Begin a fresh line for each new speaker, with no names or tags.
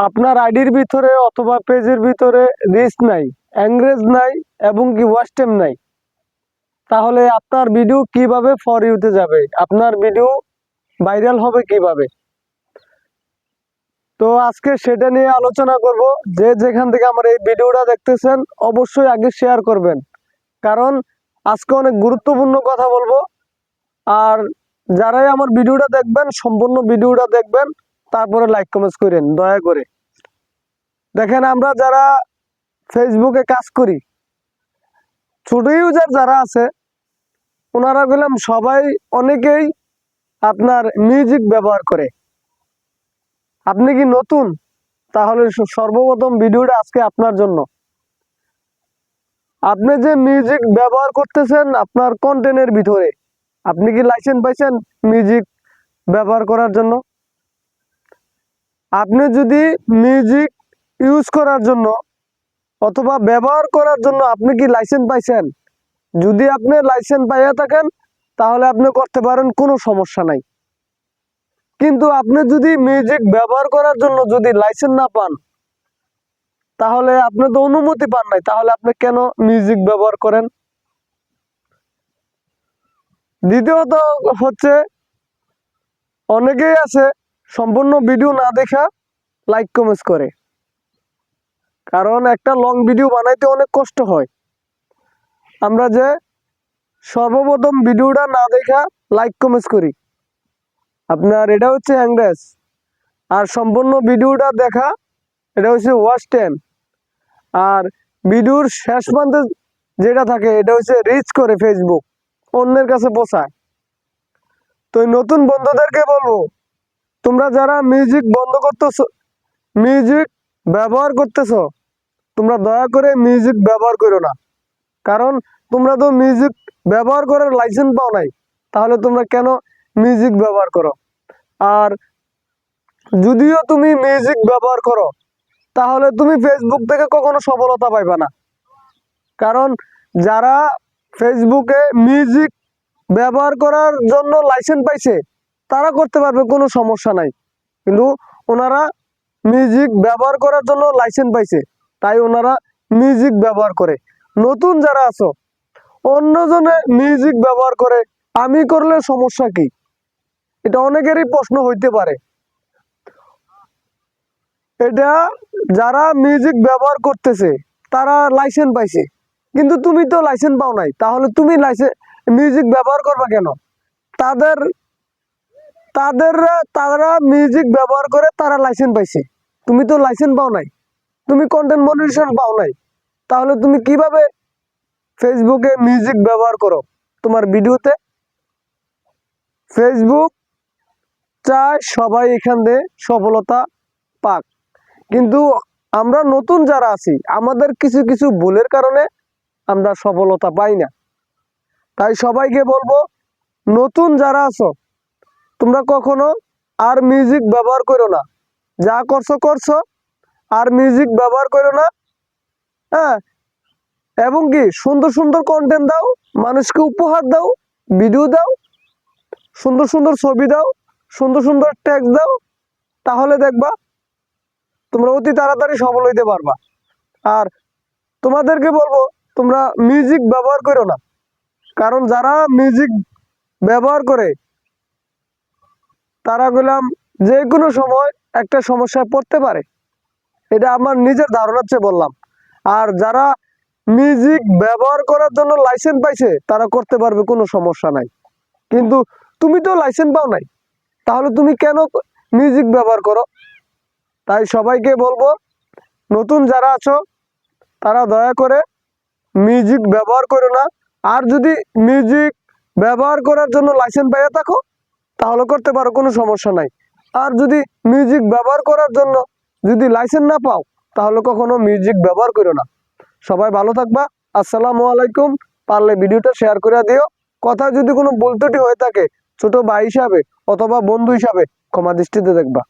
আপনার আইডির ভিতরে অথবা পেজের ভিতরে রিচ নাই, এঙ্গেজ নাই এবং কি ওয়াচ টাইম নাই, তাহলে আপনার ভিডিও কিভাবে ফর ইউতে যাবে, আপনার ভিডিও ভাইরাল হবে কিভাবে? তো আজকে সেটা নিয়ে আলোচনা করব। যে যেখান থেকে আমার এই ভিডিওটা দেখতেছেন অবশ্যই আগে শেয়ার করবেন, কারণ আজকে অনেক গুরুত্বপূর্ণ কথা বলবো। আর যারাই আমার ভিডিওটা দেখবেন সম্পূর্ণ ভিডিওটা দেখবেন, তারপরে লাইক কমেন্ট করেন দয়া করে। দেখেন, আমরা যারা ফেসবুকে কাজ করি, ছোট ইউজার যারা আছে ওনারা বললাম সবাই অনেকেই আপনার মিউজিক ব্যবহার করে। আপনি কি নতুন? তাহলে সর্বপ্রথম ভিডিওটা আজকে আপনার জন্য। আপনি যে মিউজিক ব্যবহার করতেছেন আপনার কন্টেন্টের ভিতরে, আপনি কি লাইসেন্স পাইছেন মিউজিক ব্যবহার করার জন্য? আপনি যদি মিউজিক ইউজ করার জন্য অথবা ব্যবহার করার জন্য আপনি কি লাইসেন্স পাইছেন? যদি আপনি লাইসেন্স পাইয়া থাকেন তাহলে আপনি করতে পারেন, কোনো সমস্যা নাই। কিন্তু আপনি যদি মিউজিক ব্যবহার করার জন্য যদি লাইসেন্স না পান, তাহলে আপনি তো অনুমতি পান নাই, তাহলে আপনি কেন মিউজিক ব্যবহার করেন? দ্বিতীয়ত হচ্ছে, অনেকেই আছে সম্পূর্ণ ভিডিও না দেখা লাইক কমেন্ট করে, কারণ একটা লং ভিডিও বানাইতে অনেক কষ্ট হয়। আমরা যে সর্বপ্রথম ভিডিওটা না দেখা লাইক কমেন্ট করি, আপনার এটা হচ্ছে এঙ্গেজ। আর সম্পূর্ণ ভিডিওটা দেখা এটা হচ্ছে ওয়াচ টাইম। আর ভিডিওর শেষ প্রান্তে যেটা থাকে এটা হচ্ছে রিচ করে ফেসবুক, অন্যের কাছে পৌঁছায়। তো নতুন বন্ধুদেরকে বলবো, তোমরা যারা মিউজিক বন্ধ করতেছো, মিউজিক ব্যবহার করতেছো, তোমরা দয়া করে মিউজিক ব্যবহার করো না। কারণ তোমরা তো মিউজিক ব্যবহার করার লাইসেন্স পাও নাই, তাহলে তোমরা কেন মিউজিক ব্যবহার করো? আর যদিও তুমি মিউজিক ব্যবহার করো, তাহলে তুমি ফেসবুক থেকে কখনো সফলতা পাইবা না। কারণ যারা ফেসবুকে মিউজিক ব্যবহার করার জন্য লাইসেন্স পাইছে তারা করতে পারবে, কোনো সমস্যা নাই। কিন্তু ওনারা মিউজিক ব্যবহার করার জন্য লাইসেন্স পাইছে, তাই ওনারা মিউজিক ব্যবহার করে। নতুন যারা আছো, অন্যজনে মিউজিক ব্যবহার করে, আমি করলে সমস্যা কি? এটা অনেকেরই প্রশ্ন হইতে পারে। এটা যারা মিউজিক ব্যবহার করতেছে তারা লাইসেন্স পাইছে, কিন্তু তুমি তো লাইসেন্স পাও নাই, তাহলে তুমি মিউজিক ব্যবহার করবা কেন? তাদের তারা মিউজিক ব্যবহার করে তারা লাইসেন্স পাইছে, তুমি তো লাইসেন্স পাও নাই, তুমি কন্টেন্ট মনিটাইজেশন পাও নাই, তাহলে তুমি কিভাবে ফেসবুকে মিউজিক ব্যবহার করো তোমার ভিডিওতে? ফেসবুক চায় সবাই এখান দিয়ে সফলতা পাক, কিন্তু আমরা নতুন যারা আছি আমাদের কিছু কিছু ভুলের কারণে আমরা সফলতা পাই না। তাই সবাইকে বলবো, নতুন যারা আছো তোমরা কখনো আর মিউজিক ব্যবহার করো না। যা করছো আর মিউজিক ব্যবহার করো না। হ্যাঁ, এবং কি সুন্দর সুন্দর কন্টেন্ট দাও, মানুষকে উপহার দাও, ভিডিও দাও, সুন্দর সুন্দর ছবি দাও, সুন্দর সুন্দর টেক্সট দাও, তাহলে দেখবা তোমরা অতি তাড়াতাড়ি সফল হইতে পারবা। আর তোমাদেরকে বলবো, তোমরা মিউজিক ব্যবহার করো না, কারণ যারা মিউজিক ব্যবহার করে তারা বললাম যে কোনো সময় একটা সমস্যায় পড়তে পারে, এটা আমার নিজের ধারণার চেয়ে বললাম। আর যারা মিউজিক ব্যবহার করার জন্য লাইসেন্স পাইছে তারা করতে পারবে, কোনো সমস্যা নাই। কিন্তু তুমি তো লাইসেন্স পাও নাই, তাহলে তুমি কেন মিউজিক ব্যবহার করো? তাই সবাইকে বলবো, নতুন যারা আছো তারা দয়া করে মিউজিক ব্যবহার করো না। আর যদি মিউজিক ব্যবহার করার জন্য লাইসেন্স পাইয়া থাকো তাহলে করতে পারো, কোনো সমস্যা নাই। আর যদি মিউজিক ব্যবহার করার জন্য যদি লাইসেন্স না পাও তাহলে কখনো মিউজিক ব্যবহার করো না। সবাই ভালো থাকবা। আসসালামু আলাইকুম। পারলে ভিডিওটা শেয়ার করে দিও। কথা যদি কোনো ভুল ত্রুটি হয়ে থাকে ছোট ভাই হিসাবে অথবা বন্ধু হিসাবে ক্ষমা দৃষ্টিতে দেখবা।